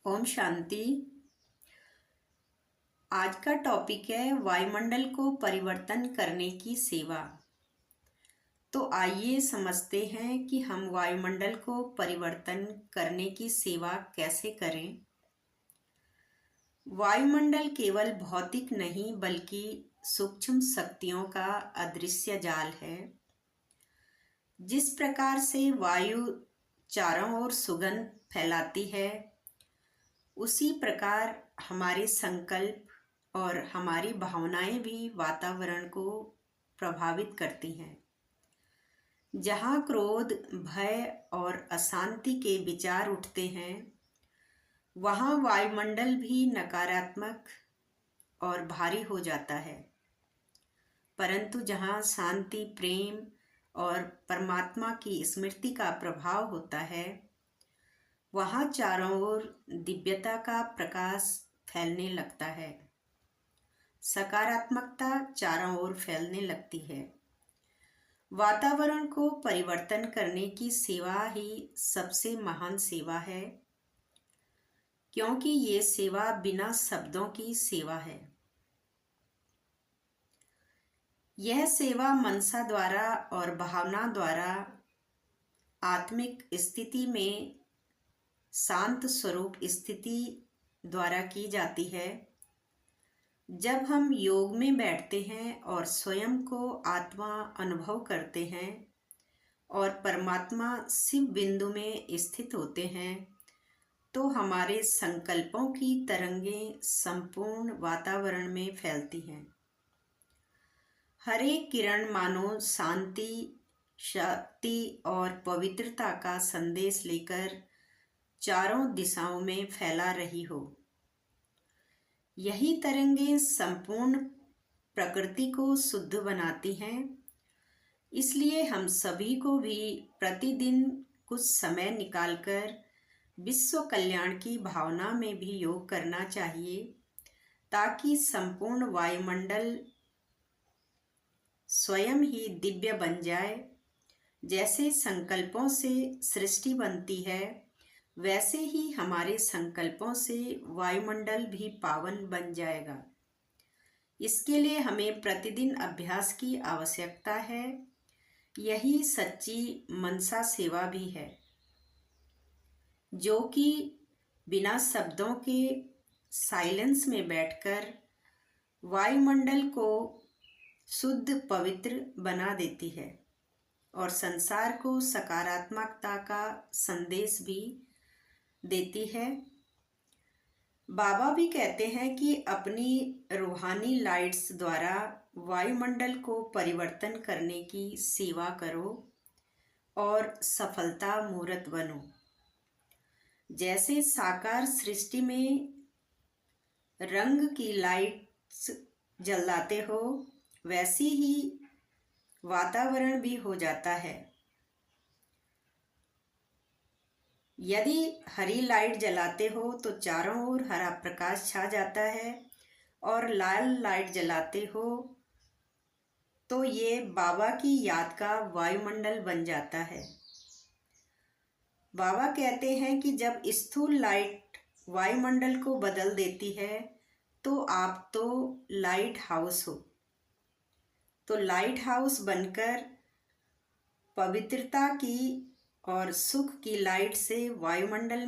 ओम शांति। आज का टॉपिक है वायुमंडल को परिवर्तन करने की सेवा। तो आइए समझते हैं कि हम वायुमंडल को परिवर्तन करने की सेवा कैसे करें। वायुमंडल केवल भौतिक नहीं बल्कि सूक्ष्म शक्तियों का अदृश्य जाल है। जिस प्रकार से वायु चारों ओर सुगंध फैलाती है, उसी प्रकार हमारे संकल्प और हमारी भावनाएं भी वातावरण को प्रभावित करती हैं। जहाँ क्रोध, भय और अशांति के विचार उठते हैं, वहाँ वायुमंडल भी नकारात्मक और भारी हो जाता है। परंतु जहाँ शांति, प्रेम और परमात्मा की स्मृति का प्रभाव होता है, वहाँ चारों ओर दिव्यता का प्रकाश फैलने लगता है। सकारात्मकता चारों ओर फैलने लगती है। वातावरण को परिवर्तन करने की सेवा ही सबसे महान सेवा है, क्योंकि ये सेवा बिना शब्दों की सेवा है। यह सेवा मनसा द्वारा और भावना द्वारा आत्मिक स्थिति में शांत स्वरूप स्थिति द्वारा की जाती है। जब हम योग में बैठते हैं और स्वयं को आत्मा अनुभव करते हैं और परमात्मा शिव बिंदु में स्थित होते हैं, तो हमारे संकल्पों की तरंगें संपूर्ण वातावरण में फैलती हैं। हर एक किरण मानो शांति, शक्ति और पवित्रता का संदेश लेकर चारों दिशाओं में फैला रही हो। यही तरंगें संपूर्ण प्रकृति को शुद्ध बनाती हैं। इसलिए हम सभी को भी प्रतिदिन कुछ समय निकालकर विश्व कल्याण की भावना में भी योग करना चाहिए, ताकि संपूर्ण वायुमंडल स्वयं ही दिव्य बन जाए। जैसे संकल्पों से सृष्टि बनती है, वैसे ही हमारे संकल्पों से वायुमंडल भी पावन बन जाएगा। इसके लिए हमें प्रतिदिन अभ्यास की आवश्यकता है। यही सच्ची मनसा सेवा भी है, जो कि बिना शब्दों के साइलेंस में बैठकर वायुमंडल को शुद्ध पवित्र बना देती है और संसार को सकारात्मकता का संदेश भी देती है। बाबा भी कहते हैं कि अपनी रूहानी लाइट्स द्वारा वायुमंडल को परिवर्तन करने की सेवा करो और सफलता मूर्त बनो। जैसे साकार सृष्टि में रंग की लाइट्स जलाते हो, वैसी ही वातावरण भी हो जाता है। यदि हरी लाइट जलाते हो तो चारों ओर हरा प्रकाश छा जाता है, और लाल लाइट जलाते हो तो ये बाबा की याद का वायुमंडल बन जाता है। बाबा कहते हैं कि जब स्थूल लाइट वायुमंडल को बदल देती है, तो आप तो लाइट हाउस हो। तो लाइट हाउस बनकर पवित्रता की और सुख की लाइट से वायुमंडल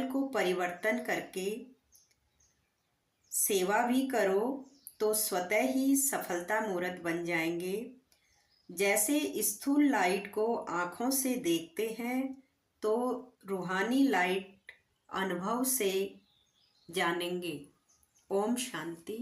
को परिवर्तन करके सेवा भी करो, तो स्वतः ही सफलता मूर्त बन जाएंगे। जैसे स्थूल लाइट को आँखों से देखते हैं, तो रूहानी लाइट अनुभव से जानेंगे। ओम शांति।